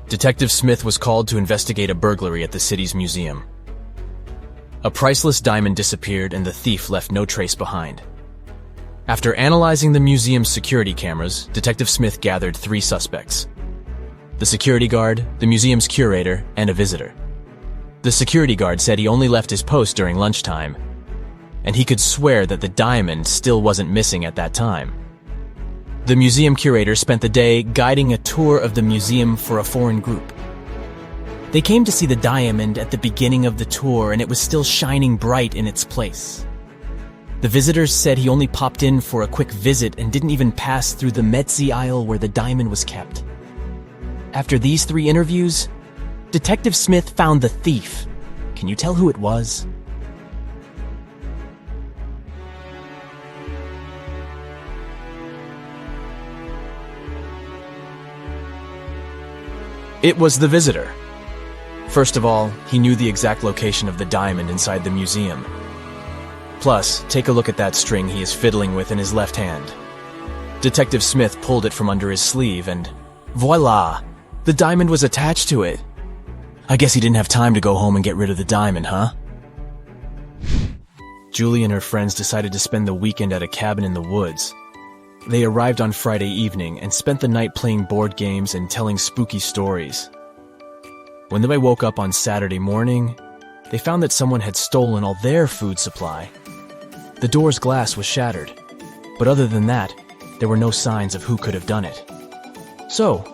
Detective Smith was called to investigate a burglary at the city's museum. A priceless diamond disappeared and the thief left no trace behind. After analyzing the museum's security cameras, Detective Smith gathered 3 suspects: the security guard, the museum's curator, and a visitor. The security guard said he only left his post during lunchtime, and he could swear that the diamond still wasn't missing at that time. The museum curator spent the day guiding a tour of the museum for a foreign group. They came to see the diamond at the beginning of the tour, and it was still shining bright in its place. The visitors said he only popped in for a quick visit and didn't even pass through the Metzi aisle where the diamond was kept. After these 3 interviews, Detective Smith found the thief. Can you tell who it was? It was the visitor. First of all, he knew the exact location of the diamond inside the museum. Plus, take a look at that string he is fiddling with in his left hand. Detective Smith pulled it from under his sleeve and voila! The diamond was attached to it. I guess he didn't have time to go home and get rid of the diamond, huh? Julie and her friends decided to spend the weekend at a cabin in the woods. They arrived on Friday evening and spent the night playing board games and telling spooky stories. When they woke up on Saturday morning, they found that someone had stolen all their food supply. The door's glass was shattered, but other than that, there were no signs of who could have done it. So,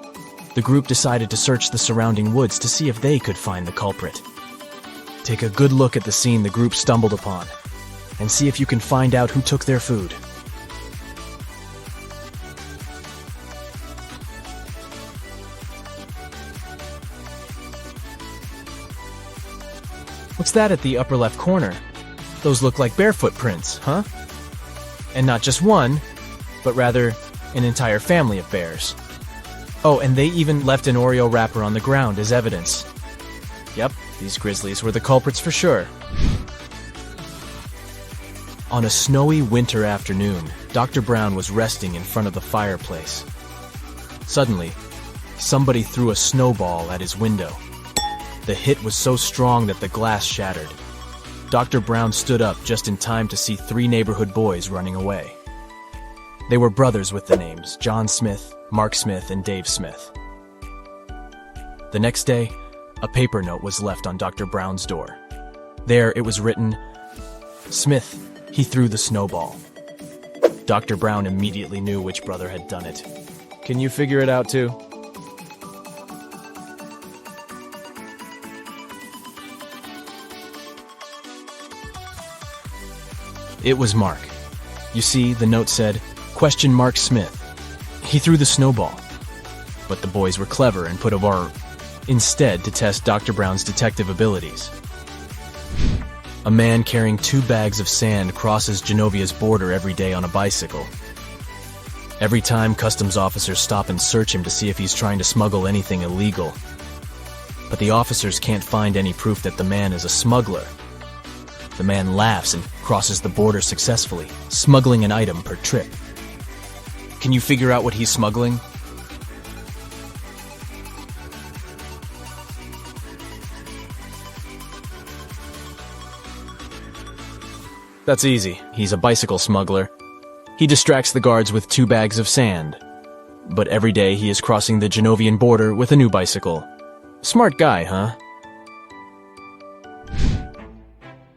the group decided to search the surrounding woods to see if they could find the culprit. Take a good look at the scene the group stumbled upon, and see if you can find out who took their food. What's that at the upper left corner? Those look like bare footprints, huh? And not just one, but rather an entire family of bears. Oh, and they even left an Oreo wrapper on the ground as evidence. Yep, these grizzlies were the culprits for sure. On a snowy winter afternoon, Dr. Brown was resting in front of the fireplace. Suddenly, somebody threw a snowball at his window. The hit was so strong that the glass shattered. Dr. Brown stood up just in time to see 3 neighborhood boys running away. They were brothers with the names John Smith, Mark Smith, and Dave Smith. The next day, a paper note was left on Dr. Brown's door. There it was written, "Smith, he threw the snowball." Dr. Brown immediately knew which brother had done it. Can you figure it out too? It was Mark. You see, the note said, "Question Mark Smith. He threw the snowball." But the boys were clever and put a bar instead to test Dr. Brown's detective abilities. A man carrying 2 bags of sand crosses Genovia's border every day on a bicycle. Every time, customs officers stop and search him to see if he's trying to smuggle anything illegal. But the officers can't find any proof that the man is a smuggler. The man laughs and crosses the border successfully, smuggling an item per trip. Can you figure out what he's smuggling? That's easy. He's a bicycle smuggler. He distracts the guards with 2 bags of sand. But every day he is crossing the Genovian border with a new bicycle. Smart guy, huh?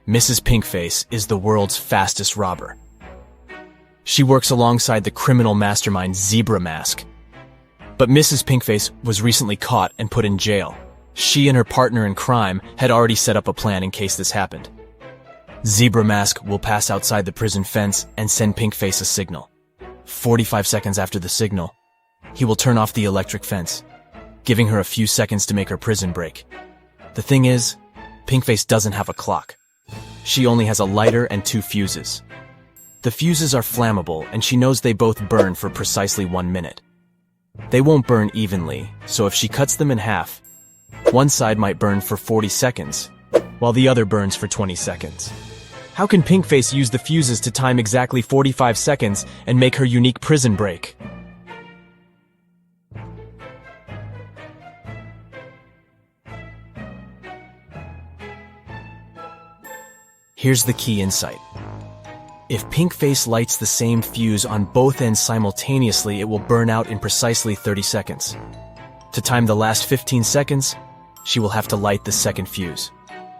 Mrs. Pinkface is the world's fastest robber. She works alongside the criminal mastermind Zebra Mask. But Mrs. Pinkface was recently caught and put in jail. She and her partner in crime had already set up a plan in case this happened. Zebra Mask will pass outside the prison fence and send Pinkface a signal. 45 seconds after the signal, he will turn off the electric fence, giving her a few seconds to make her prison break. The thing is, Pinkface doesn't have a clock. She only has a lighter and 2 fuses. The fuses are flammable, and she knows they both burn for precisely 1 minute. They won't burn evenly, so if she cuts them in half, one side might burn for 40 seconds, while the other burns for 20 seconds. How can Pinkface use the fuses to time exactly 45 seconds and make her unique prison break? Here's the key insight. If Pinkface lights the same fuse on both ends simultaneously, it will burn out in precisely 30 seconds. To time the last 15 seconds, she will have to light the second fuse.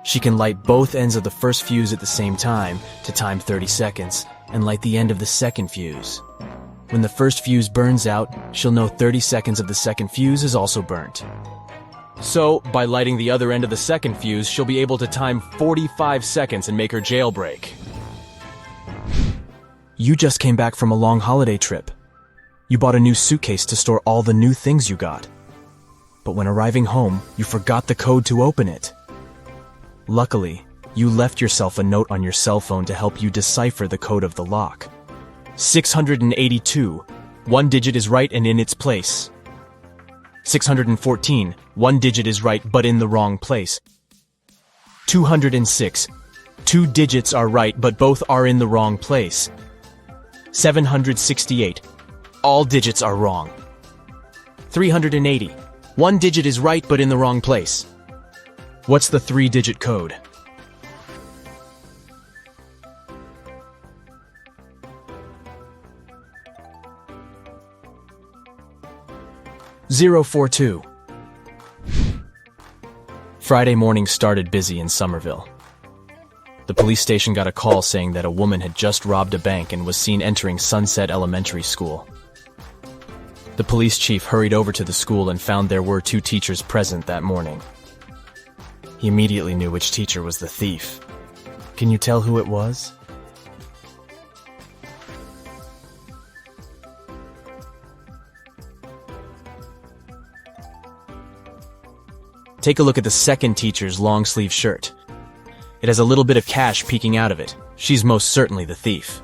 She can light both ends of the first fuse at the same time to time 30 seconds and light the end of the second fuse. When the first fuse burns out, she'll know 30 seconds of the second fuse is also burnt. So, by lighting the other end of the second fuse, she'll be able to time 45 seconds and make her jailbreak. You just came back from a long holiday trip. You bought a new suitcase to store all the new things you got. But when arriving home, you forgot the code to open it. Luckily, you left yourself a note on your cell phone to help you decipher the code of the lock. 682. One digit is right and in its place. 614. One digit is right but in the wrong place. 206. Two digits are right but both are in the wrong place. 768. All digits are wrong. 380. One digit is right but in the wrong place. What's the 3-digit code? (042). Friday morning started busy in Somerville. The police station got a call saying that a woman had just robbed a bank and was seen entering Sunset Elementary School. The police chief hurried over to the school and found there were 2 teachers present that morning. He immediately knew which teacher was the thief. Can you tell who it was? Take a look at the second teacher's long-sleeve shirt. It has a little bit of cash peeking out of it. She's most certainly the thief.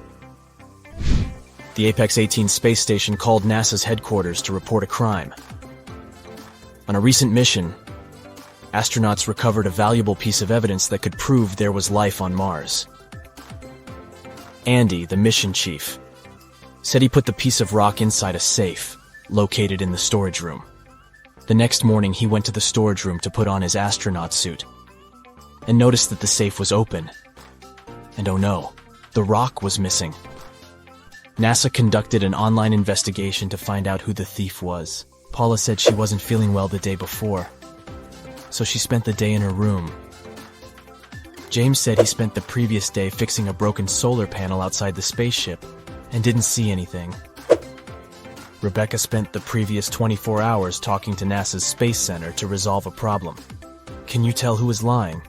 The Apex 18 space station called NASA's headquarters to report a crime. On a recent mission, astronauts recovered a valuable piece of evidence that could prove there was life on Mars. Andy, the mission chief, said he put the piece of rock inside a safe located in the storage room. The next morning, he went to the storage room to put on his astronaut suit and noticed that the safe was open. And oh no, the rock was missing. NASA conducted an online investigation to find out who the thief was. Paula said she wasn't feeling well the day before, so she spent the day in her room. James said he spent the previous day fixing a broken solar panel outside the spaceship and didn't see anything. Rebecca spent the previous 24 hours talking to NASA's Space Center to resolve a problem. Can you tell who is lying?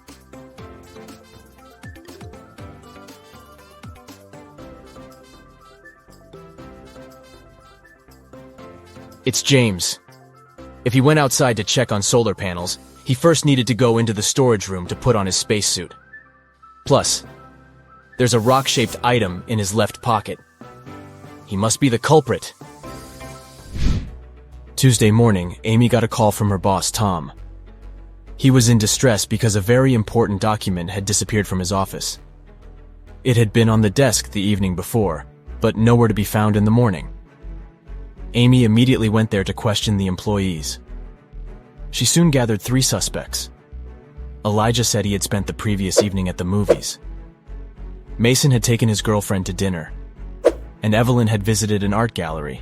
It's James. If he went outside to check on solar panels, he first needed to go into the storage room to put on his spacesuit. Plus, there's a rock-shaped item in his left pocket. He must be the culprit. Tuesday morning, Amy got a call from her boss, Tom. He was in distress because a very important document had disappeared from his office. It had been on the desk the evening before, but nowhere to be found in the morning. Amy immediately went there to question the employees. She soon gathered 3 suspects. Elijah said he had spent the previous evening at the movies. Mason had taken his girlfriend to dinner, and Evelyn had visited an art gallery.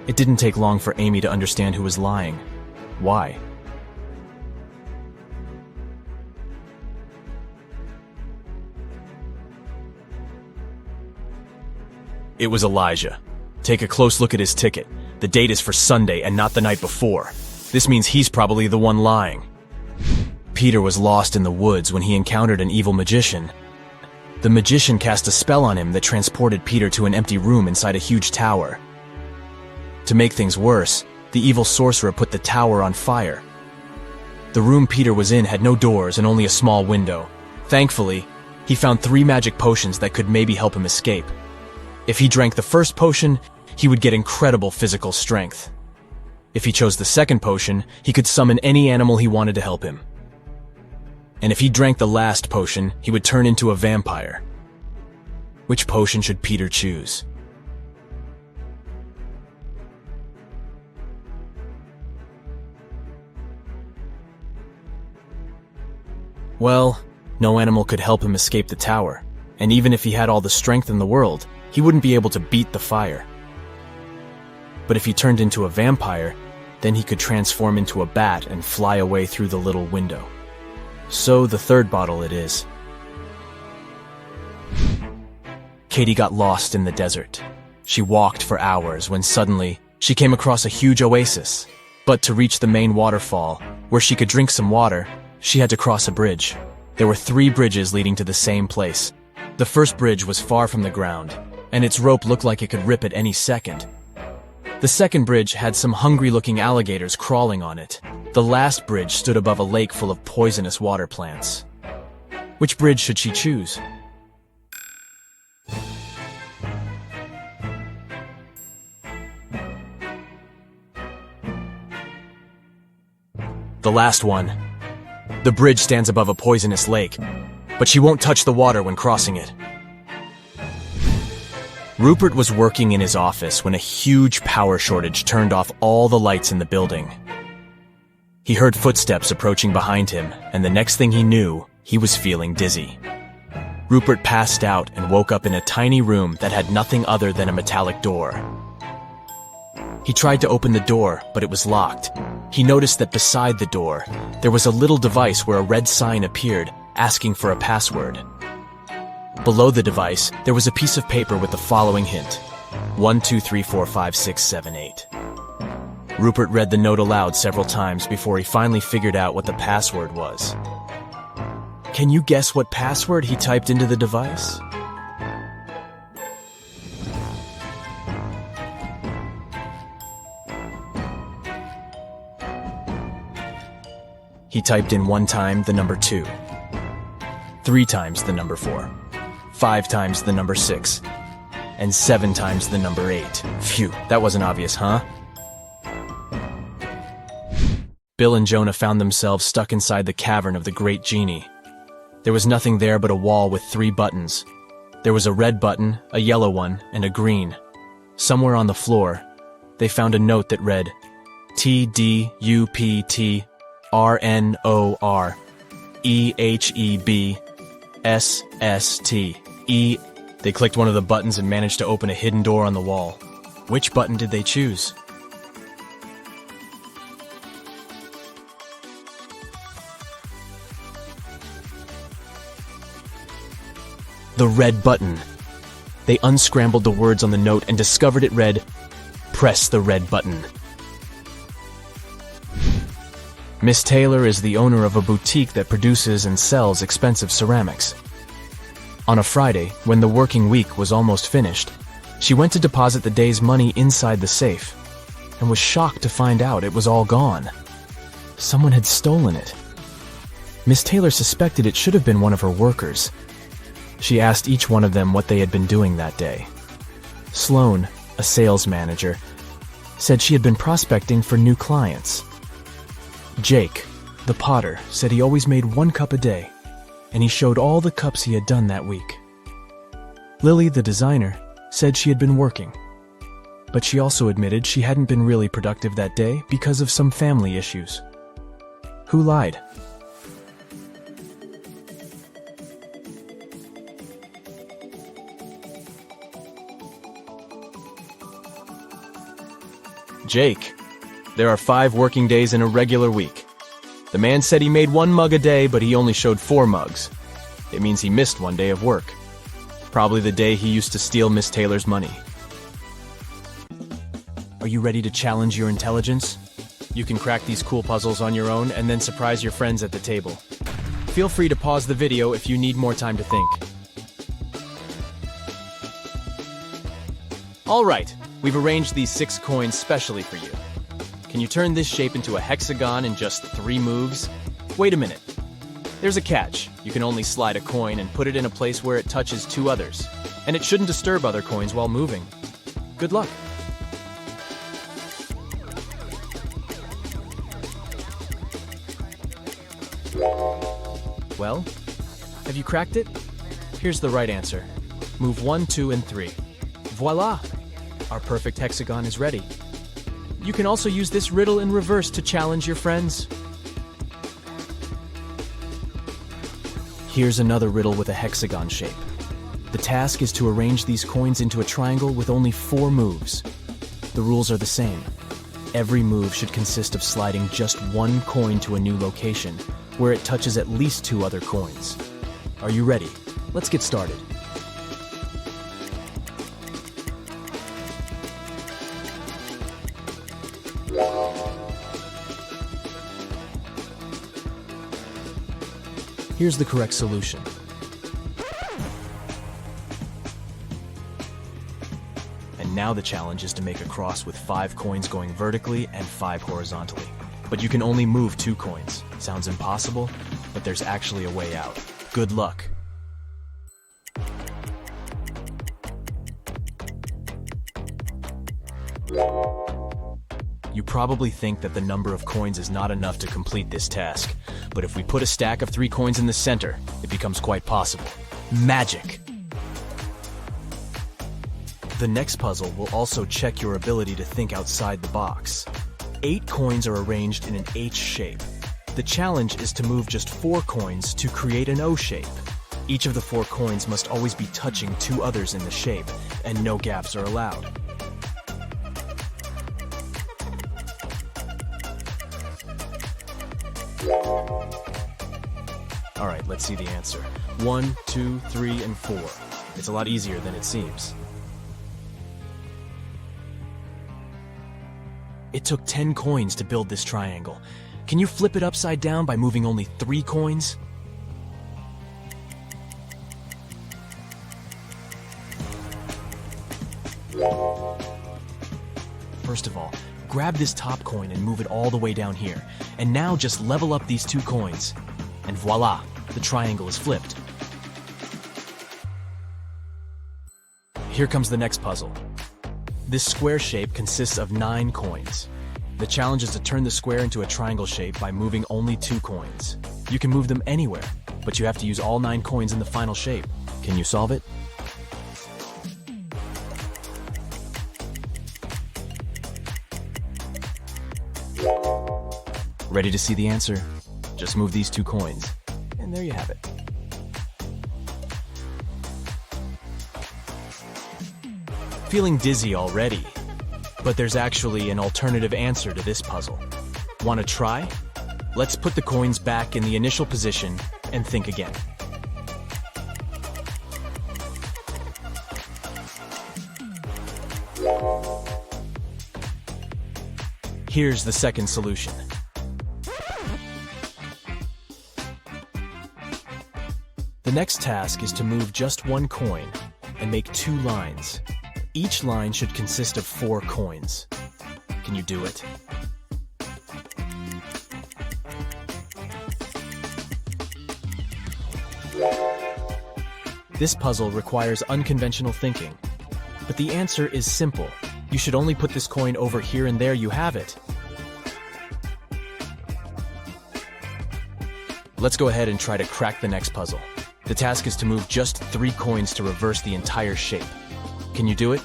It didn't take long for Amy to understand who was lying. Why? It was Elijah. Take a close look at his ticket. The date is for Sunday and not the night before. This means he's probably the one lying. Peter was lost in the woods when he encountered an evil magician. The magician cast a spell on him that transported Peter to an empty room inside a huge tower. To make things worse, the evil sorcerer put the tower on fire. The room Peter was in had no doors and only a small window. Thankfully, he found 3 magic potions that could maybe help him escape. If he drank the first potion, he would get incredible physical strength. If he chose the second potion, he could summon any animal he wanted to help him. And if he drank the last potion, he would turn into a vampire. Which potion should Peter choose? Well, No animal could help him escape the tower, and even if he had all the strength in the world, he wouldn't be able to beat the fire. But if he turned into a vampire, then he could transform into a bat and fly away through the little window. So the third bottle it is. Katie got lost in the desert. She walked for hours when suddenly she came across a huge oasis. But to reach the main waterfall, where she could drink some water, she had to cross a bridge. There were 3 bridges leading to the same place. The first bridge was far from the ground, and its rope looked like it could rip at any second. The second bridge had some hungry-looking alligators crawling on it. The last bridge stood above a lake full of poisonous water plants. Which bridge should she choose? The last one. The bridge stands above a poisonous lake, but she won't touch the water when crossing it. Rupert was working in his office when a huge power shortage turned off all the lights in the building. He heard footsteps approaching behind him, and the next thing he knew, he was feeling dizzy. Rupert passed out and woke up in a tiny room that had nothing other than a metallic door. He tried to open the door, but it was locked. He noticed that beside the door, there was a little device where a red sign appeared, asking for a password. Below the device, there was a piece of paper with the following hint: 1, 2, 3, 4, 5, 6, 7, 8. Rupert read the note aloud several times before he finally figured out what the password was. Can you guess what password he typed into the device? He typed in 1 time the number 2, 3 times the number 4, 5 times the number 6, and 7 times the number 8. Phew, that wasn't obvious, huh? Bill and Jonah found themselves stuck inside the cavern of the Great Genie. There was nothing there but a wall with 3 buttons. There was a red button, a yellow one, and a green. Somewhere on the floor, they found a note that read, TDUPT RNOREHEBSSTE. They clicked one of the buttons and managed to open a hidden door on the wall. Which button did they choose? The red button. They unscrambled the words on the note and discovered it read, "Press the red button." Miss Taylor is the owner of a boutique that produces and sells expensive ceramics. On a Friday, when the working week was almost finished, she went to deposit the day's money inside the safe and was shocked to find out it was all gone. Someone had stolen it. Miss Taylor suspected it should have been one of her workers. She asked each one of them what they had been doing that day. Sloan, a sales manager, said she had been prospecting for new clients. Jake, the potter, said he always made 1 cup a day, and he showed all the cups he had done that week. Lily, the designer, said she had been working, but she also admitted she hadn't been really productive that day because of some family issues. Who lied? Jake. There are 5 working days in a regular week. The man said he made 1 mug a day, but he only showed 4 mugs. It means he missed 1 day of work. Probably the day he used to steal Miss Taylor's money. Are you ready to challenge your intelligence? You can crack these cool puzzles on your own and then surprise your friends at the table. Feel free to pause the video if you need more time to think. All right, we've arranged these 6 coins specially for you. Can you turn this shape into a hexagon in just 3 moves? Wait a minute. There's a catch. You can only slide a coin and put it in a place where it touches 2 others. And it shouldn't disturb other coins while moving. Good luck. Well, have you cracked it? Here's the right answer. Move 1, 2, and 3. Voila! Our perfect hexagon is ready. You can also use this riddle in reverse to challenge your friends. Here's another riddle with a hexagon shape. The task is to arrange these coins into a triangle with only 4 moves. The rules are the same. Every move should consist of sliding just 1 coin to a new location, where it touches at least 2 other coins. Are you ready? Let's get started. Here's the correct solution. And now the challenge is to make a cross with 5 coins going vertically and 5 horizontally. But you can only move 2 coins. Sounds impossible, but there's actually a way out. Good luck. You probably think that the number of coins is not enough to complete this task, but if we put a stack of 3 coins in the center, it becomes quite possible. Magic! The next puzzle will also check your ability to think outside the box. 8 coins are arranged in an H shape. The challenge is to move just 4 coins to create an O shape. Each of the 4 coins must always be touching 2 others in the shape, and no gaps are allowed. Alright, let's see the answer. 1, 2, 3, and 4. It's a lot easier than it seems. It took 10 coins to build this triangle. Can you flip it upside down by moving only 3 coins? First of all, grab this top coin and move it all the way down here. And now just level up these 2 coins. And voila, the triangle is flipped. Here comes the next puzzle. This square shape consists of 9 coins. The challenge is to turn the square into a triangle shape by moving only 2 coins. You can move them anywhere, but you have to use all 9 coins in the final shape. Can you solve it? Ready to see the answer? Just move these 2 coins, and there you have it. Feeling dizzy already, but there's actually an alternative answer to this puzzle. Want to try? Let's put the coins back in the initial position and think again. Here's the second solution. The next task is to move just 1 coin and make 2 lines. Each line should consist of 4 coins. Can you do it? This puzzle requires unconventional thinking, but the answer is simple. You should only put this coin over here and there you have it. Let's go ahead and try to crack the next puzzle. The task is to move just 3 coins to reverse the entire shape. Can you do it?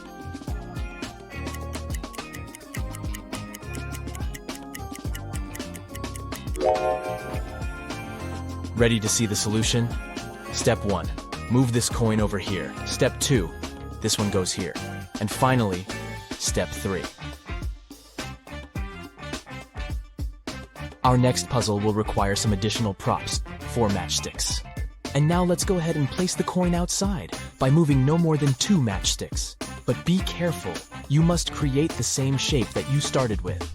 Ready to see the solution? Step 1. Move this coin over here. Step 2. This one goes here. And finally, Step 3. Our next puzzle will require some additional props, 4 matchsticks. And now let's go ahead and place the coin outside by moving no more than 2 matchsticks. But be careful, you must create the same shape that you started with.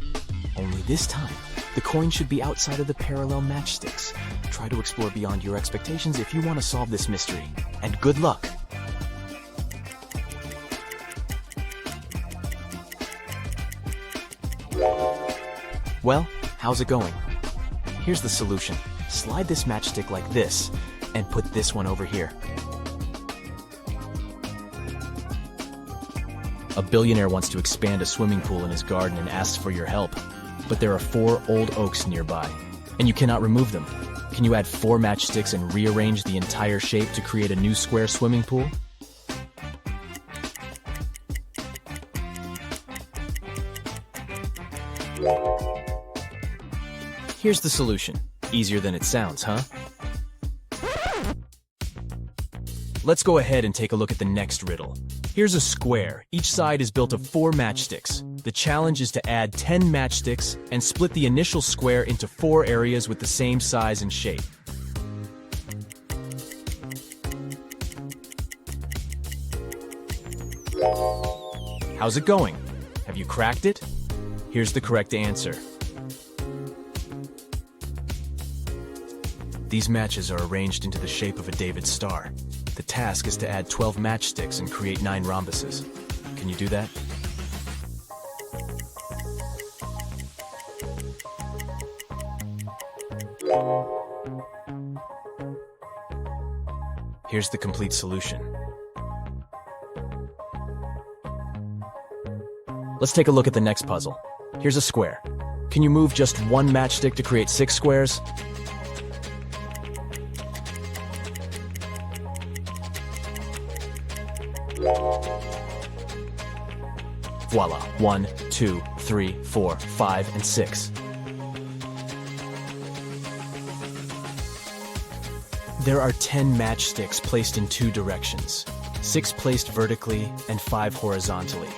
Only this time, the coin should be outside of the parallel matchsticks. Try to explore beyond your expectations if you want to solve this mystery. And good luck! Well, how's it going? Here's the solution. Slide this matchstick like this, and put this one over here. A billionaire wants to expand a swimming pool in his garden and asks for your help. But there are 4 old oaks nearby, and you cannot remove them. Can you add 4 matchsticks and rearrange the entire shape to create a new square swimming pool? Here's the solution. Easier than it sounds, huh? Let's go ahead and take a look at the next riddle. Here's a square. Each side is built of 4 matchsticks. The challenge is to add 10 matchsticks and split the initial square into 4 areas with the same size and shape. How's it going? Have you cracked it? Here's the correct answer. These matches are arranged into the shape of a David star. The task is to add 12 matchsticks and create 9 rhombuses. Can you do that? Here's the complete solution. Let's take a look at the next puzzle. Here's a square. Can you move just 1 matchstick to create 6 squares? Voila, 1, 2, 3, 4, 5, and 6. There are 10 matchsticks placed in 2 directions, 6 placed vertically and 5 horizontally.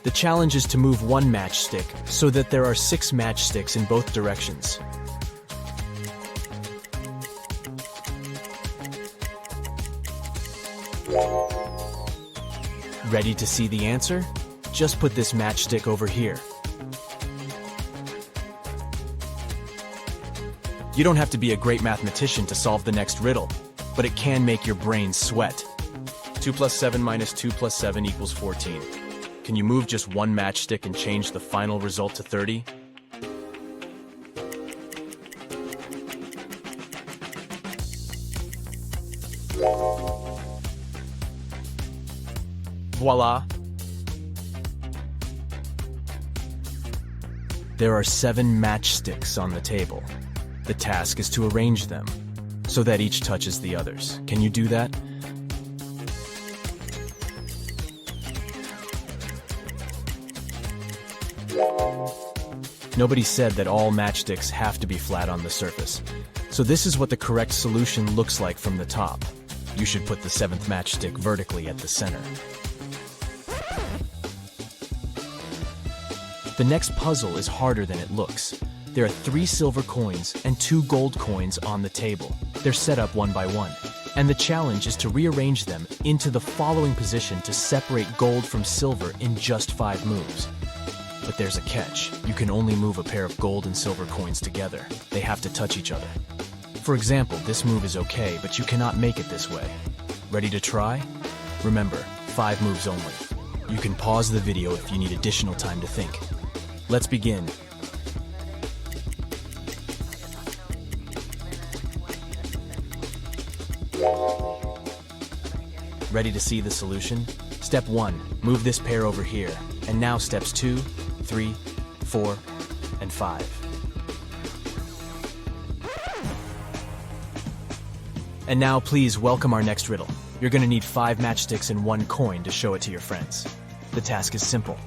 The challenge is to move 1 matchstick so that there are 6 matchsticks in both directions. Ready to see the answer? Just put this matchstick over here. You don't have to be a great mathematician to solve the next riddle, but it can make your brain sweat. 2 plus 7 minus 2 plus 7 equals 14. Can you move just 1 matchstick and change the final result to 30? Voila! There are 7 matchsticks on the table. The task is to arrange them so that each touches the others. Can you do that? Nobody said that all matchsticks have to be flat on the surface. So this is what the correct solution looks like from the top. You should put the 7th matchstick vertically at the center. The next puzzle is harder than it looks. There are 3 silver coins and 2 gold coins on the table. They're set up one by one, and the challenge is to rearrange them into the following position to separate gold from silver in just 5 moves. But there's a catch. You can only move a pair of gold and silver coins together. They have to touch each other. For example, this move is okay, but you cannot make it this way. Ready to try? Remember, 5 moves only. You can pause the video if you need additional time to think. Let's begin. Ready to see the solution? Step 1, move this pair over here. And now steps 2, 3, 4, and 5. And now please welcome our next riddle. You're gonna need 5 matchsticks and 1 coin to show it to your friends. The task is simple.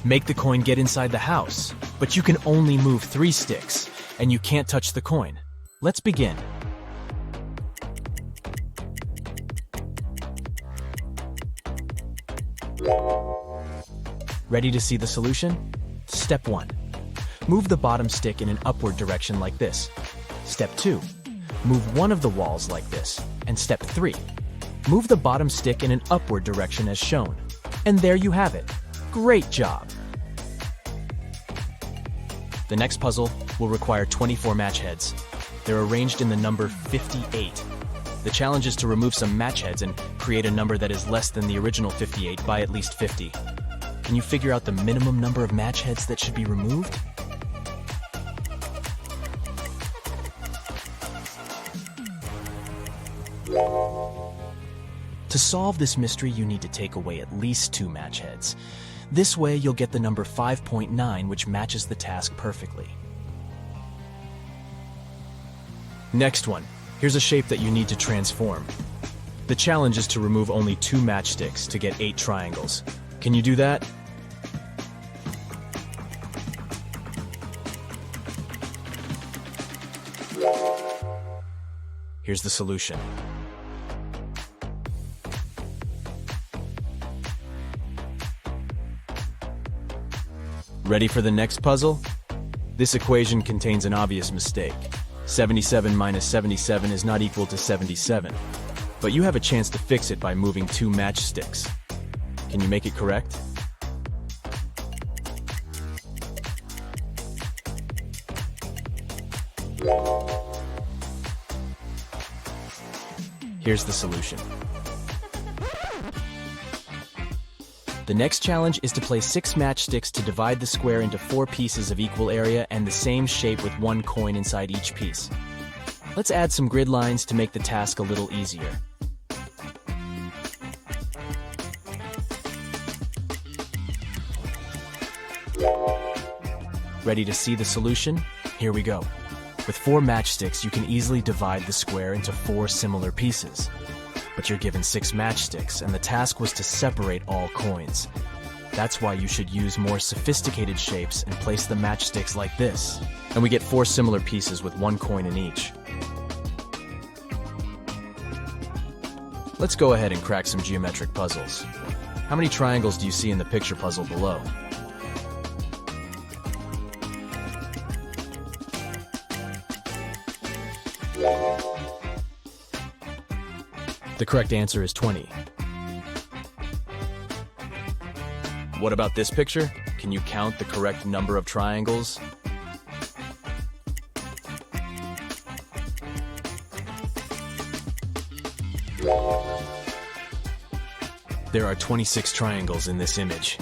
Make the coin get inside the house, but you can only move 3 sticks, and you can't touch the coin. Let's begin. Ready to see the solution? Step 1. Move the bottom stick in an upward direction like this. Step 2. Move one of the walls like this. And step 3. Move the bottom stick in an upward direction as shown. And there you have it. Great job! The next puzzle will require 24 match heads. They're arranged in the number 58. The challenge is to remove some match heads and create a number that is less than the original 58 by at least 50. Can you figure out the minimum number of match heads that should be removed? To solve this mystery, you need to take away at least 2 match heads. This way, you'll get the number 5.9, which matches the task perfectly. Next one. Here's a shape that you need to transform. The challenge is to remove only 2 matchsticks to get 8 triangles. Can you do that? Here's the solution. Ready for the next puzzle? This equation contains an obvious mistake. 77 minus 77 is not equal to 77. But you have a chance to fix it by moving 2 matchsticks. Can you make it correct? Here's the solution. The next challenge is to place 6 matchsticks to divide the square into 4 pieces of equal area and the same shape with 1 coin inside each piece. Let's add some grid lines to make the task a little easier. Ready to see the solution? Here we go. With 4 matchsticks, you can easily divide the square into 4 similar pieces. But you're given 6 matchsticks, and the task was to separate all coins. That's why you should use more sophisticated shapes and place the matchsticks like this. And we get 4 similar pieces with 1 coin in each. Let's go ahead and crack some geometric puzzles. How many triangles do you see in the picture puzzle below? The correct answer is 20. What about this picture? Can you count the correct number of triangles? There are 26 triangles in this image.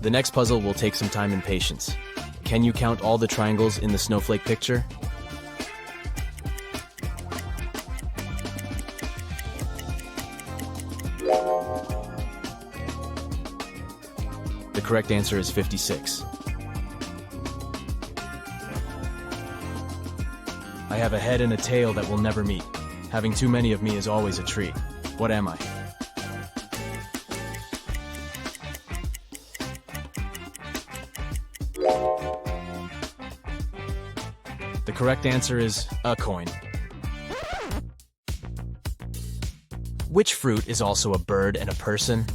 The next puzzle will take some time and patience. Can you count all the triangles in the snowflake picture? The correct answer is 56. I have a head and a tail that will never meet. Having too many of me is always a treat. What am I? The correct answer is a coin. Which fruit is also a bird and a person?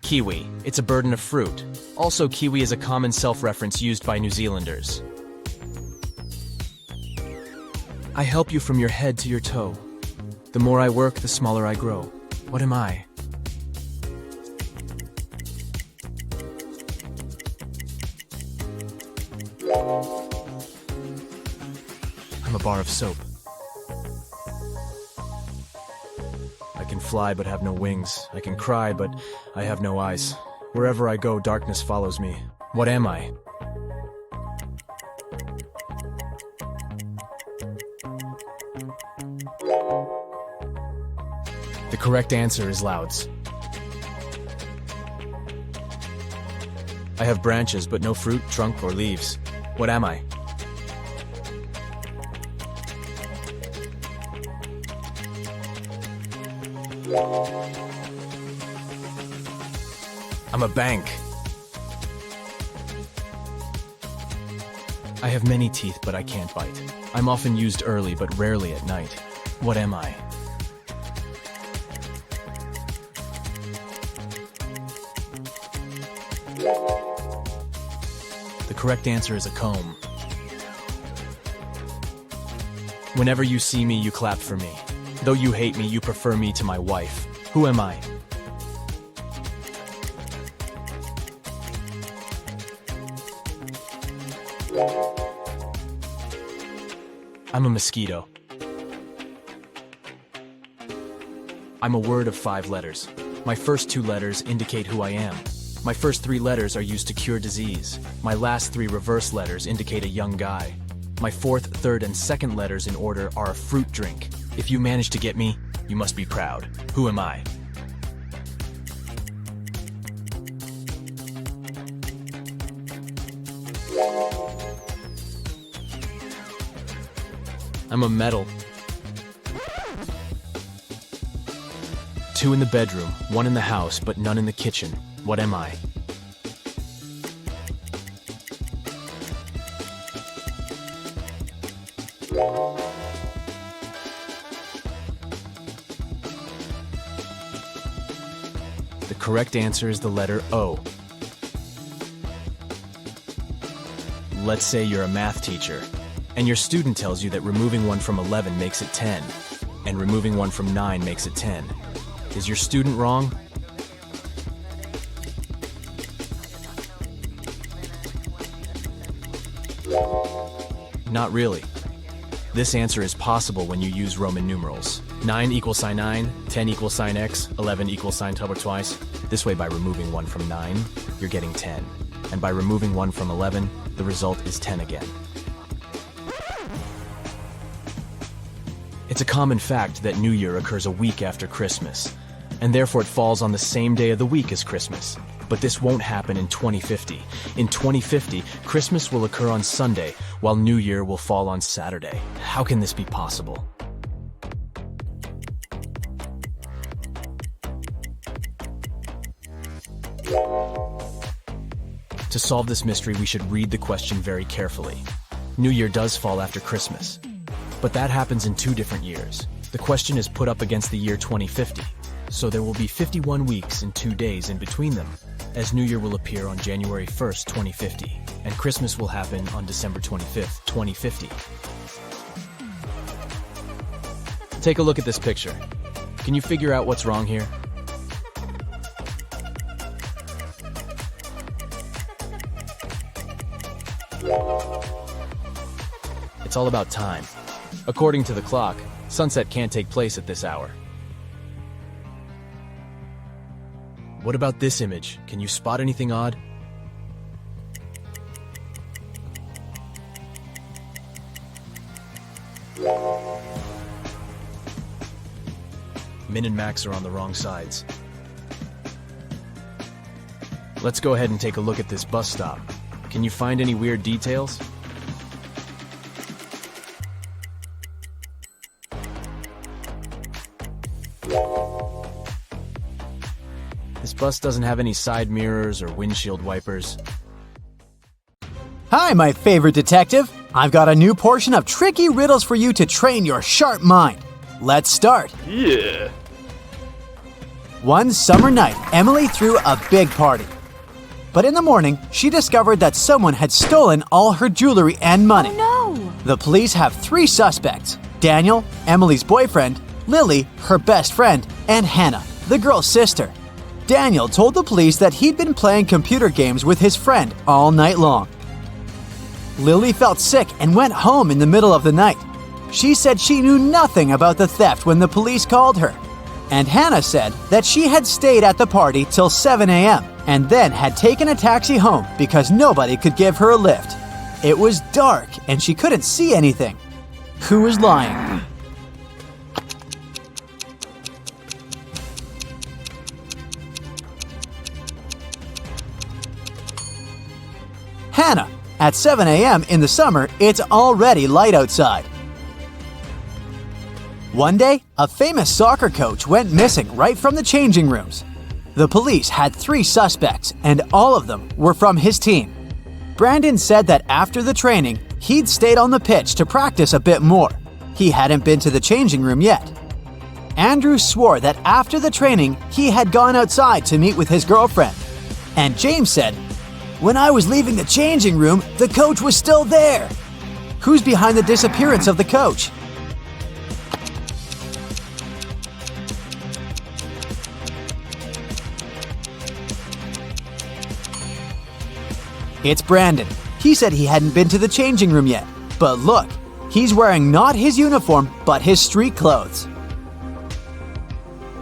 Kiwi. It's a bird and a fruit. Also, kiwi is a common self-reference used by New Zealanders. I help you from your head to your toe. The more I work, the smaller I grow. What am I? I'm a bar of soap. I can fly but have no wings. I can cry but I have no eyes. Wherever I go, darkness follows me. What am I? The correct answer is louds. I have branches but no fruit, trunk, or leaves. What am I? I'm a bank. I have many teeth, but I can't bite. I'm often used early, but rarely at night. What am I? The correct answer is a comb. Whenever you see me, you clap for me. Though you hate me, you prefer me to my wife. Who am I? I'm a mosquito. I'm a word of 5 letters. My first 2 letters indicate who I am. My first 3 letters are used to cure disease. My last 3 reverse letters indicate a young guy. My 4th, 3rd, and 2nd letters in order are a fruit drink. If you manage to get me, you must be proud. Who am I? I'm a medal. 2 in the bedroom, 1 in the house, but none in the kitchen. What am I? The correct answer is the letter O. Let's say you're a math teacher, and your student tells you that removing 1 from 11 makes it 10, and removing 1 from 9 makes it 10. Is your student wrong? Not really. This answer is possible when you use Roman numerals. 9 equals sine 9, 10 equals sine x, 11 equals sine double twice. This way, by removing 1 from 9, you're getting 10. And by removing 1 from 11, the result is 10 again. It's a common fact that New Year occurs a week after Christmas, and therefore it falls on the same day of the week as Christmas. But this won't happen in 2050. In 2050, Christmas will occur on Sunday, while New Year will fall on Saturday. How can this be possible? To solve this mystery, we should read the question very carefully. New Year does fall after Christmas, but that happens in 2 different years. The question is put up against the year 2050, so there will be 51 weeks and 2 days in between them, as New Year will appear on January 1st, 2050, and Christmas will happen on December 25th, 2050. Take a look at this picture. Can you figure out what's wrong here? It's all about time. According to the clock, sunset can't take place at this hour. What about this image? Can you spot anything odd? Min and Max are on the wrong sides. Let's go ahead and take a look at this bus stop. Can you find any weird details? This bus doesn't have any side mirrors or windshield wipers. Hi, my favorite detective. I've got a new portion of tricky riddles for you to train your sharp mind. Let's start. Yeah. One summer night, Emily threw a big party. But in the morning, she discovered that someone had stolen all her jewelry and money. Oh no! The police have 3 suspects: Daniel, Emily's boyfriend, Lily, her best friend, and Hannah, the girl's sister. Daniel told the police that he'd been playing computer games with his friend all night long. Lily felt sick and went home in the middle of the night. She said she knew nothing about the theft when the police called her. And Hannah said that she had stayed at the party till 7 a.m. and then had taken a taxi home because nobody could give her a lift. It was dark and she couldn't see anything. Who was lying? Hannah. At 7 a.m. in the summer, it's already light outside. One day, a famous soccer coach went missing right from the changing rooms. The police had 3 suspects, and all of them were from his team. Brandon said that after the training, he'd stayed on the pitch to practice a bit more. He hadn't been to the changing room yet. Andrew swore that after the training, he had gone outside to meet with his girlfriend. And James said, "When I was leaving the changing room, the coach was still there." Who's behind the disappearance of the coach? It's Brandon. He said he hadn't been to the changing room yet. But look, he's wearing not his uniform, but his street clothes.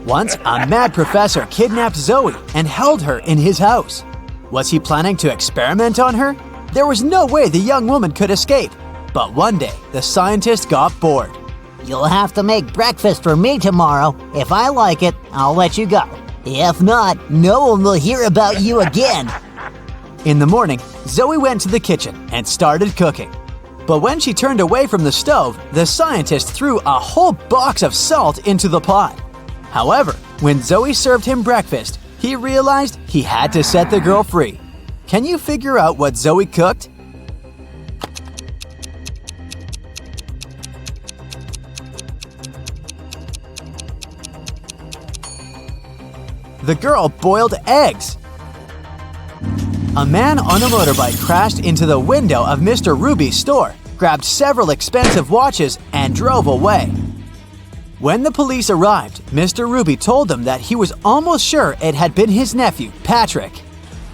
Once, a mad professor kidnapped Zoe and held her in his house. Was he planning to experiment on her? There was no way the young woman could escape. But one day, the scientist got bored. "You'll have to make breakfast for me tomorrow. If I like it, I'll let you go. If not, no one will hear about you again." In the morning, Zoe went to the kitchen and started cooking. But when she turned away from the stove, the scientist threw a whole box of salt into the pot. However, when Zoe served him breakfast, he realized he had to set the girl free. Can you figure out what Zoe cooked? The girl boiled eggs. A man on a motorbike crashed into the window of Mr. Ruby's store, grabbed several expensive watches, and drove away. When the police arrived, Mr. Ruby told them that he was almost sure it had been his nephew, Patrick.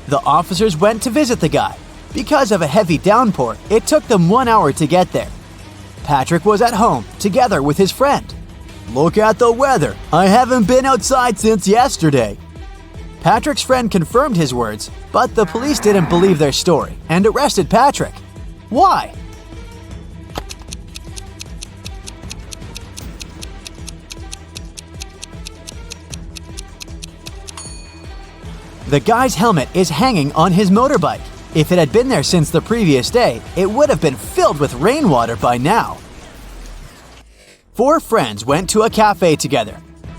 The officers went to visit the guy. Because of a heavy downpour, it took them 1 hour to get there. Patrick was at home, together with his friend. "Look at the weather. I haven't been outside since yesterday." Patrick's friend confirmed his words, but the police didn't believe their story and arrested Patrick. Why? The guy's helmet is hanging on his motorbike. If it had been there since the previous day, it would have been filled with rainwater by now. 4 friends went to a cafe together.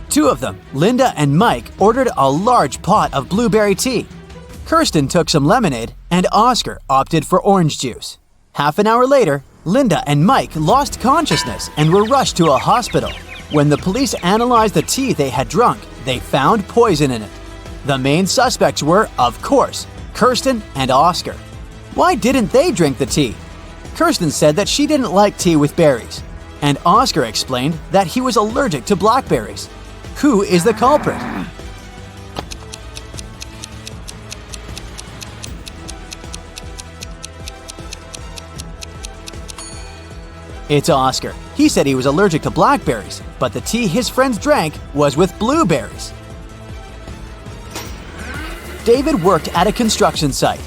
2 of them, Linda and Mike, ordered a large pot of blueberry tea. Kirsten took some lemonade, and Oscar opted for orange juice. Half an hour later, Linda and Mike lost consciousness and were rushed to a hospital. When the police analyzed the tea they had drunk, they found poison in it. The main suspects were, of course, Kirsten and Oscar. Why didn't they drink the tea? Kirsten said that she didn't like tea with berries, and Oscar explained that he was allergic to blackberries. Who is the culprit? It's Oscar. He said he was allergic to blackberries, but the tea his friends drank was with blueberries. David worked at a construction site.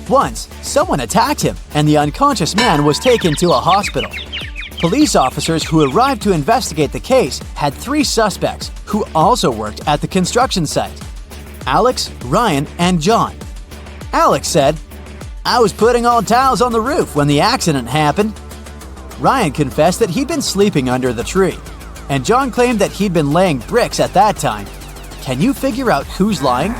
Once, someone attacked him, and the unconscious man was taken to a hospital. Police officers who arrived to investigate the case had 3 suspects who also worked at the construction site: Alex, Ryan, and John. Alex said, "I was putting all tiles on the roof when the accident happened." Ryan confessed that he'd been sleeping under the tree, and John claimed that he'd been laying bricks at that time. Can you figure out who's lying?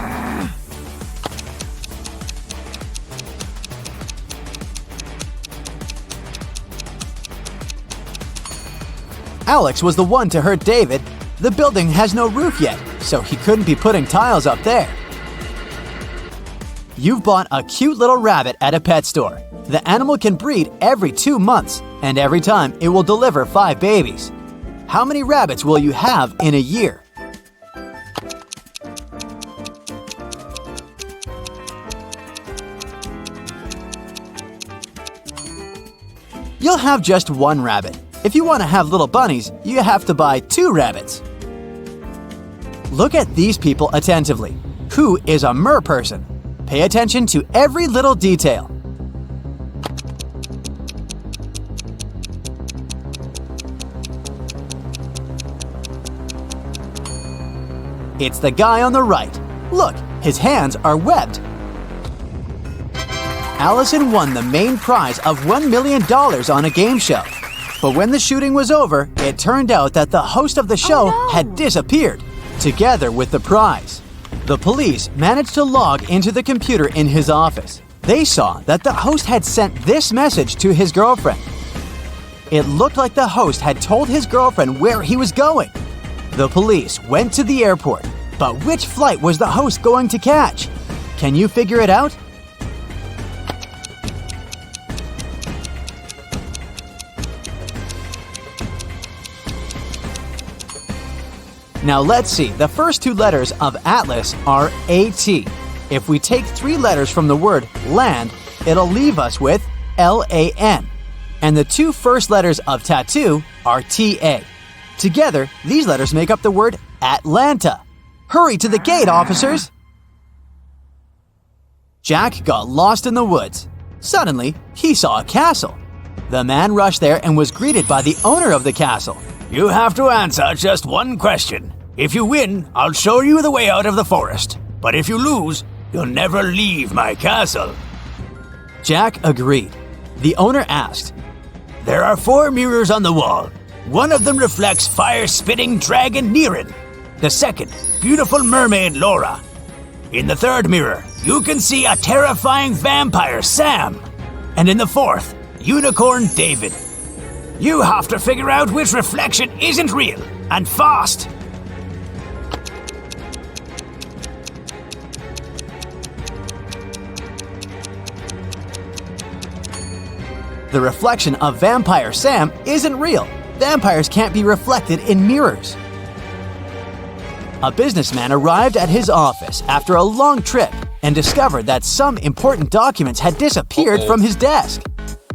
Alex was the one to hurt David. The building has no roof yet, so he couldn't be putting tiles up there. You've bought a cute little rabbit at a pet store. The animal can breed every 2 months, and every time it will deliver 5 babies. How many rabbits will you have in a year? You'll have just 1 rabbit. If you want to have little bunnies, you have to buy 2 rabbits. Look at these people attentively. Who is a merperson? Pay attention to every little detail. It's the guy on the right. Look, his hands are webbed. Allison won the main prize of $1 million on a game show. But when the shooting was over, it turned out that the host of the show had disappeared, together with the prize. The police managed to log into the computer in his office. They saw that the host had sent this message to his girlfriend. It looked like the host had told his girlfriend where he was going. The police went to the airport, but which flight was the host going to catch? Can you figure it out? Now let's see, the first 2 letters of Atlas are AT. If we take 3 letters from the word land, it'll leave us with LAN. And the 2 first letters of tattoo are TA. Together, these letters make up the word Atlanta. Hurry to the gate, officers! Jack got lost in the woods. Suddenly, he saw a castle. The man rushed there and was greeted by the owner of the castle. You have to answer just 1 question. If you win, I'll show you the way out of the forest. But if you lose, you'll never leave my castle. Jack agreed. The owner asked, There are 4 mirrors on the wall. One of them reflects fire-spitting dragon Niren. The second, beautiful mermaid Laura. In the 3rd mirror, you can see a terrifying vampire Sam. And in the 4th, unicorn David. You have to figure out which reflection isn't real, and fast. The reflection of Vampire Sam isn't real. Vampires can't be reflected in mirrors. A businessman arrived at his office after a long trip and discovered that some important documents had disappeared from his desk.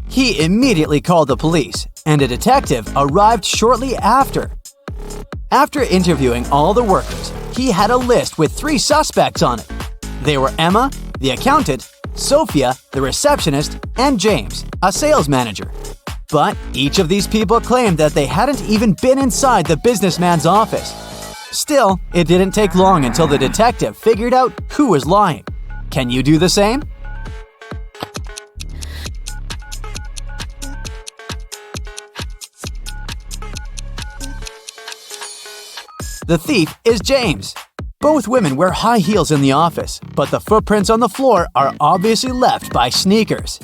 He immediately called the police, and a detective arrived shortly after. After interviewing all the workers, he had a list with 3 suspects on it. They were Emma, the accountant, Sophia, the receptionist, and James, a sales manager. But each of these people claimed that they hadn't even been inside the businessman's office. Still, it didn't take long until the detective figured out who was lying. Can you do the same? The thief is James. Both women wear high heels in the office, but the footprints on the floor are obviously left by sneakers.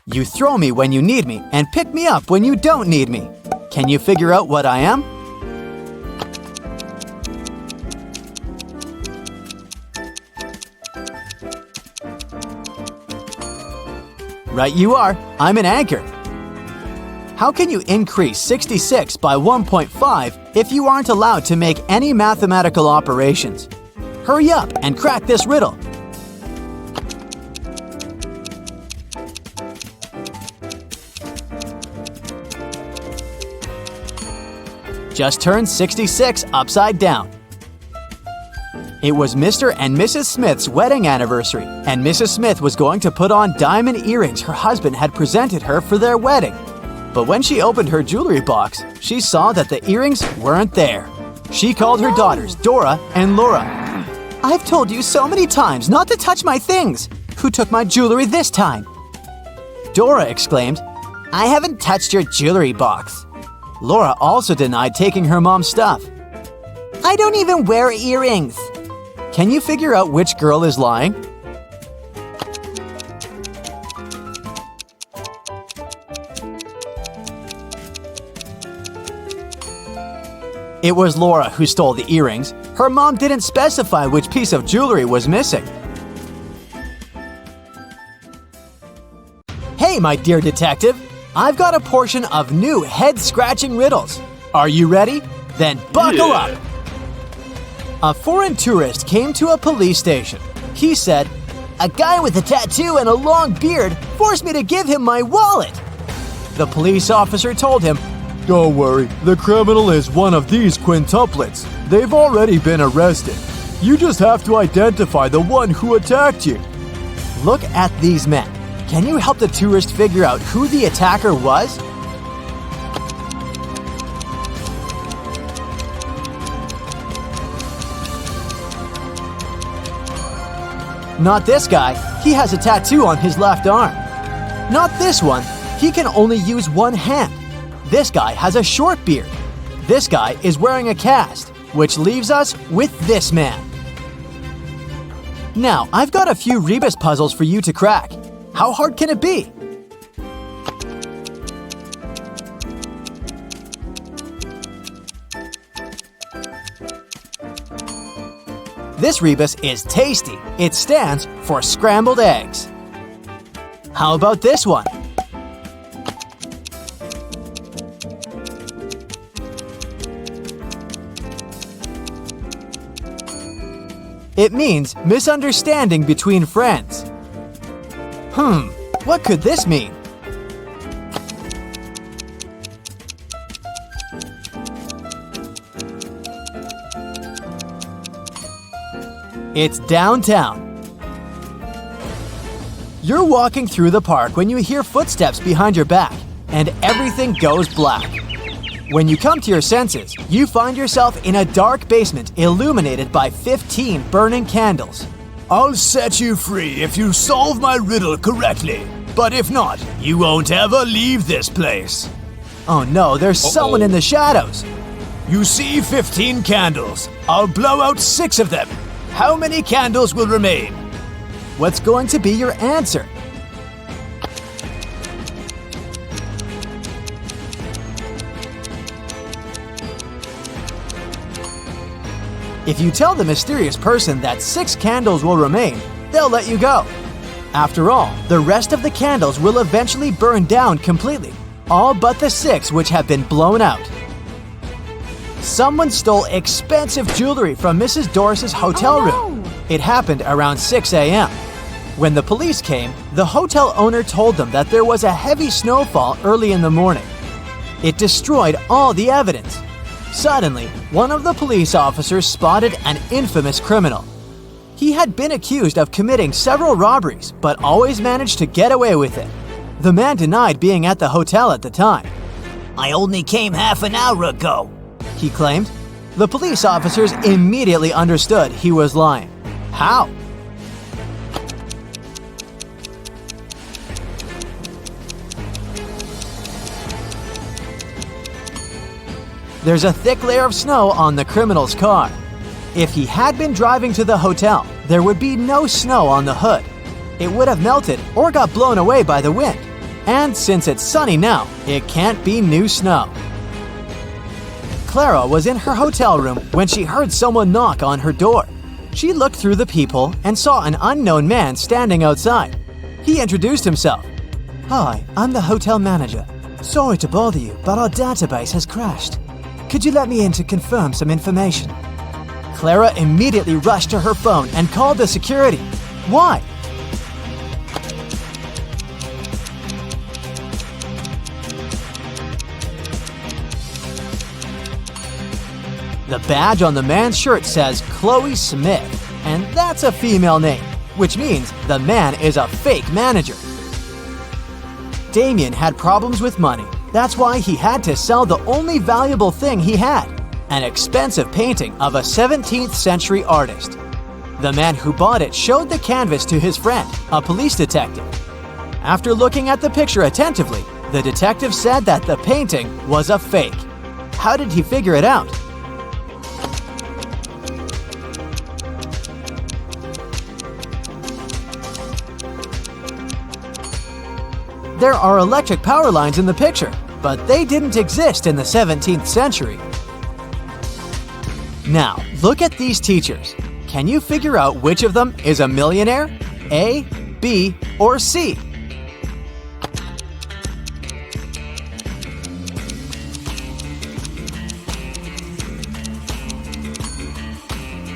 You throw me when you need me and pick me up when you don't need me. Can you figure out what I am? Right you are. I'm an anchor. How can you increase 66 by 1.5 if you aren't allowed to make any mathematical operations? Hurry up and crack this riddle. Just turn 66 upside down. It was Mr. and Mrs. Smith's wedding anniversary, and Mrs. Smith was going to put on diamond earrings her husband had presented her for their wedding. But when she opened her jewelry box, she saw that the earrings weren't there. She called her daughters, Dora and Laura. "I've told you so many times not to touch my things. Who took my jewelry this time?" Dora exclaimed, "I haven't touched your jewelry box." Laura also denied taking her mom's stuff. "I don't even wear earrings." Can you figure out which girl is lying? It was Laura who stole the earrings. Her mom didn't specify which piece of jewelry was missing. Hey, my dear detective, I've got a portion of new head-scratching riddles. Are you ready? Then buckle up! A foreign tourist came to a police station. He said, "A guy with a tattoo and a long beard forced me to give him my wallet." The police officer told him, "Don't worry, the criminal is one of these quintuplets. They've already been arrested. You just have to identify the one who attacked you." Look at these men. Can you help the tourist figure out who the attacker was? Not this guy. He has a tattoo on his left arm. Not this one. He can only use one hand. This guy has a short beard. This guy is wearing a cast, which leaves us with this man. Now, I've got a few Reebus puzzles for you to crack. How hard can it be? This Reebus is tasty. It stands for scrambled eggs. How about this one? It means misunderstanding between friends. What could this mean? It's downtown. You're walking through the park when you hear footsteps behind your back, and everything goes black. When you come to your senses, you find yourself in a dark basement illuminated by 15 burning candles. I'll set you free if you solve my riddle correctly. But if not, you won't ever leave this place. Oh no, there's someone in the shadows. You see 15 candles. I'll blow out 6 of them. How many candles will remain? What's going to be your answer? If you tell the mysterious person that 6 candles will remain, they'll let you go. After all, the rest of the candles will eventually burn down completely, all but the 6 which have been blown out. Someone stole expensive jewelry from Mrs. Doris's hotel room. It happened around 6 a.m. When the police came, the hotel owner told them that there was a heavy snowfall early in the morning. It destroyed all the evidence. Suddenly, one of the police officers spotted an infamous criminal. He had been accused of committing several robberies, but always managed to get away with it. The man denied being at the hotel at the time. I only came half an hour ago, he claimed. The police officers immediately understood he was lying. How? There's a thick layer of snow on the criminal's car. If he had been driving to the hotel, there would be no snow on the hood. It would have melted or got blown away by the wind. And since it's sunny now, it can't be new snow. Clara was in her hotel room when she heard someone knock on her door. She looked through the peephole and saw an unknown man standing outside. He introduced himself. "Hi, I'm the hotel manager. Sorry to bother you, but our database has crashed. Could you let me in to confirm some information?" Clara immediately rushed to her phone and called the security. Why? The badge on the man's shirt says Chloe Smith, and that's a female name, which means the man is a fake manager. Damien had problems with money. That's why he had to sell the only valuable thing he had, an expensive painting of a 17th century artist. The man who bought it showed the canvas to his friend, a police detective. After looking at the picture attentively, the detective said that the painting was a fake. How did he figure it out? There are electric power lines in the picture, but they didn't exist in the 17th century. Now, look at these teachers. Can you figure out which of them is a millionaire? A, B, or C?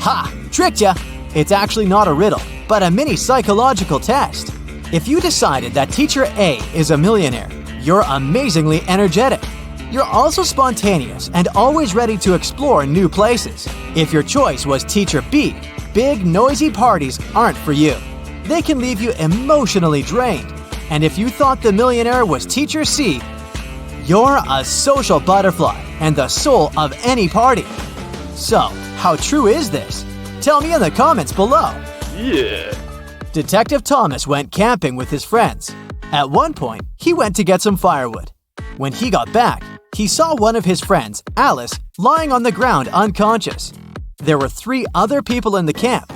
Ha! Tricked ya! It's actually not a riddle, but a mini psychological test. If you decided that teacher A is a millionaire, you're amazingly energetic. You're also spontaneous and always ready to explore new places. If your choice was teacher B, big noisy parties aren't for you. They can leave you emotionally drained. And if you thought the millionaire was teacher C, you're a social butterfly and the soul of any party. So, how true is this? Tell me in the comments below. Yeah. Detective Thomas went camping with his friends. At one point, he went to get some firewood. When he got back, he saw one of his friends, Alice, lying on the ground unconscious. There were 3 other people in the camp: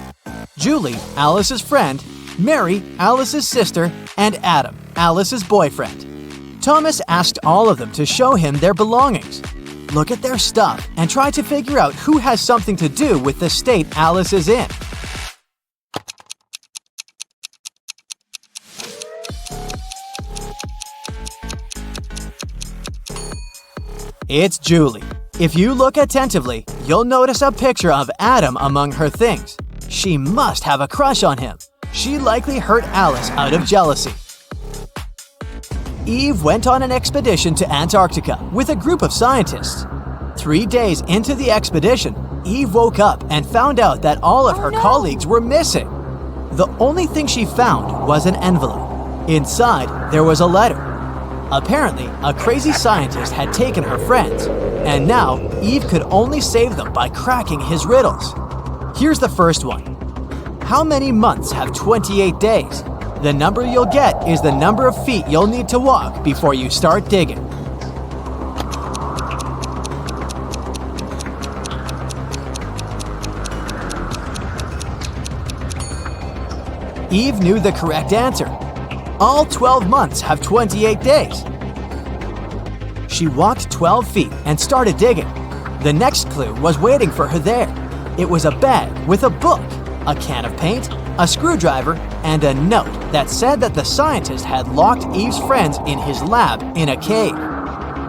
Julie, Alice's friend, Mary, Alice's sister, and Adam, Alice's boyfriend. Thomas asked all of them to show him their belongings. Look at their stuff and try to figure out who has something to do with the state Alice is in. It's Julie. If you look attentively, you'll notice a picture of Adam among her things. She must have a crush on him. She likely hurt Alice out of jealousy. Eve went on an expedition to Antarctica with a group of scientists. 3 days into the expedition, Eve woke up and found out that all of her colleagues were missing. The only thing she found was an envelope. Inside, there was a letter. Apparently, a crazy scientist had taken her friends, and now Eve could only save them by cracking his riddles. Here's the first one. How many months have 28 days? The number you'll get is the number of feet you'll need to walk before you start digging. Eve knew the correct answer. All 12 months have 28 days. She walked 12 feet and started digging. The next clue was waiting for her there. It was a bag with a book, a can of paint, a screwdriver, and a note that said that the scientist had locked Eve's friends in his lab in a cave.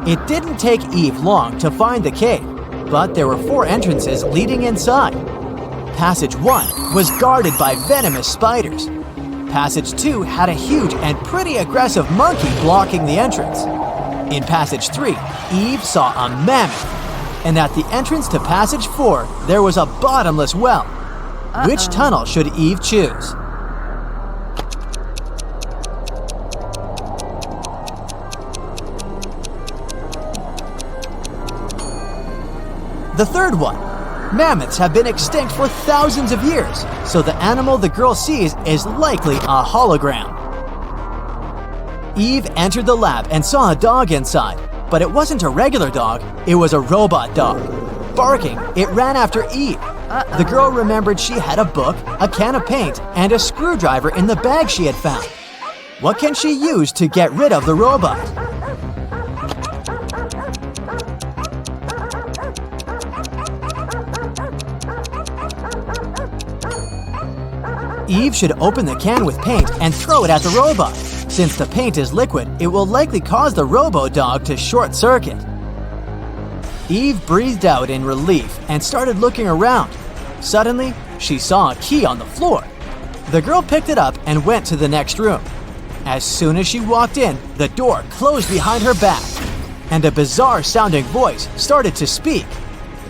It didn't take Eve long to find the cave, but there were 4 entrances leading inside. Passage 1 was guarded by venomous spiders. Passage 2 had a huge and pretty aggressive monkey blocking the entrance. In Passage 3, Eve saw a mammoth. And at the entrance to Passage 4, there was a bottomless well. Which tunnel should Eve choose? The third one. Mammoths have been extinct for thousands of years, so the animal the girl sees is likely a hologram. Eve entered the lab and saw a dog inside, but it wasn't a regular dog, it was a robot dog. Barking, it ran after Eve. The girl remembered she had a book, a can of paint, and a screwdriver in the bag she had found. What can she use to get rid of the robot? Eve should open the can with paint and throw it at the robot. Since the paint is liquid, it will likely cause the robo-dog to short-circuit. Eve breathed out in relief and started looking around. Suddenly, she saw a key on the floor. The girl picked it up and went to the next room. As soon as she walked in, the door closed behind her back, and a bizarre-sounding voice started to speak.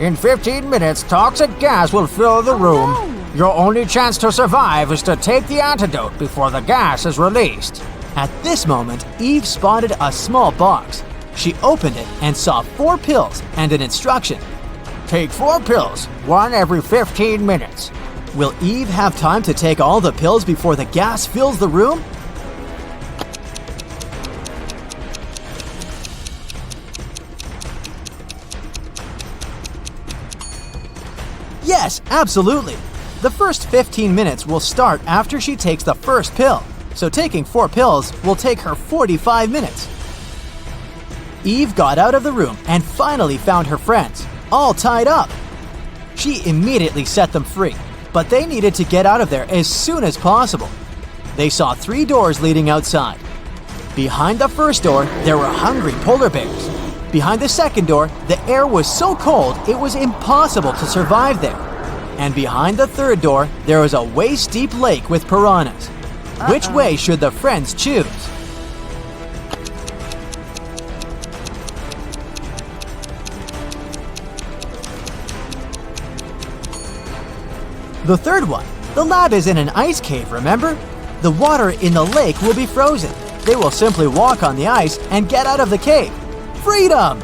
In 15 minutes, toxic gas will fill the room. Your only chance to survive is to take the antidote before the gas is released. At this moment, Eve spotted a small box. She opened it and saw 4 pills and an instruction. Take 4 pills, 1 every 15 minutes. Will Eve have time to take all the pills before the gas fills the room? Yes, absolutely. The first 15 minutes will start after she takes the first pill, so taking 4 pills will take her 45 minutes. Eve got out of the room and finally found her friends, all tied up. She immediately set them free, but they needed to get out of there as soon as possible. They saw 3 doors leading outside. Behind the first door, there were hungry polar bears. Behind the second door, the air was so cold it was impossible to survive there. And behind the third door, there was a waist-deep lake with piranhas. Which way should the friends choose? The third one. The lab is in an ice cave, remember? The water in the lake will be frozen. They will simply walk on the ice and get out of the cave. Freedom!